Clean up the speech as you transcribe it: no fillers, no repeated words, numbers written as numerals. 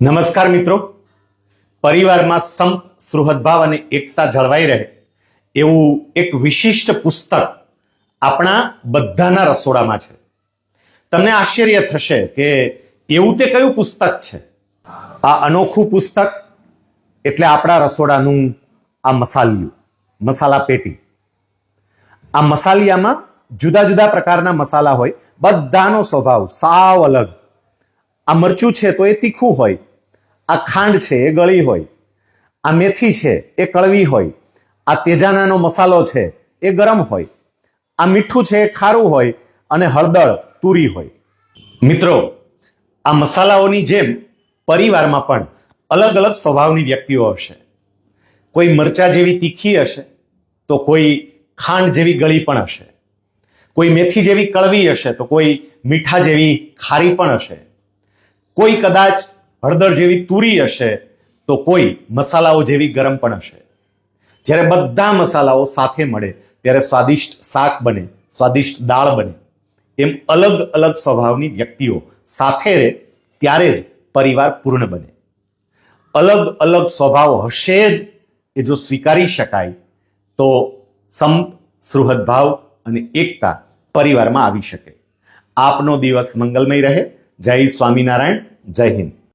નમસ્કાર મિત્રો, પરિવારમાં સંપ, સુહૃદભાવ અને એકતા જળવાઈ રહે એવું એક વિશિષ્ટ પુસ્તક આપણા બધાના રસોડામાં છે. તમને આશ્ચર્ય થશે કે એવું તે કયું પુસ્તક છે. આ અનોખું પુસ્તક એટલે આપણા રસોડાનું આ મસાલિયું, મસાલા પેટી. આ મસાલિયામાં જુદા જુદા પ્રકારના મસાલા હોય, બધાનો સ્વભાવ સાવ અલગ. આ મરચું છે તો એ તીખું હોય, આ ખાંડ છે એ ગળી હોય, આ મેથી છે એ કડવી હોય, આ તેજાનાનો મસાલો છે એ ગરમ હોય, આ મીઠું છે એ ખારું હોય અને હળદર તુરી હોય. મિત્રો, આ મસાલાઓની જેમ પરિવારમાં પણ અલગ અલગ સ્વભાવની વ્યક્તિઓ હશે. કોઈ મરચા જેવી તીખી હશે તો કોઈ ખાંડ જેવી ગળી પણ હશે, કોઈ મેથી જેવી કડવી હશે તો કોઈ મીઠા જેવી ખારી પણ હશે, કોઈ કદાચ હળદર જેવી તુરી હશે તો કોઈ મસાલાઓ જેવી ગરમ પણ હશે. જ્યારે બધા મસાલાઓ સાથે મળે ત્યારે સ્વાદિષ્ટ શાક બને, સ્વાદિષ્ટ દાળ બને. એમ અલગ અલગ સ્વભાવની વ્યક્તિઓ સાથે રહે ત્યારે જ પરિવાર પૂર્ણ બને. અલગ અલગ સ્વભાવ હશે જ એ જો સ્વીકારી શકાય તો સંપ, સુહૃદભાવ અને એકતા પરિવારમાં આવી શકે. આપનો દિવસ મંગલમય રહે. જય સ્વામિનારાયણ. જય હિન્દ.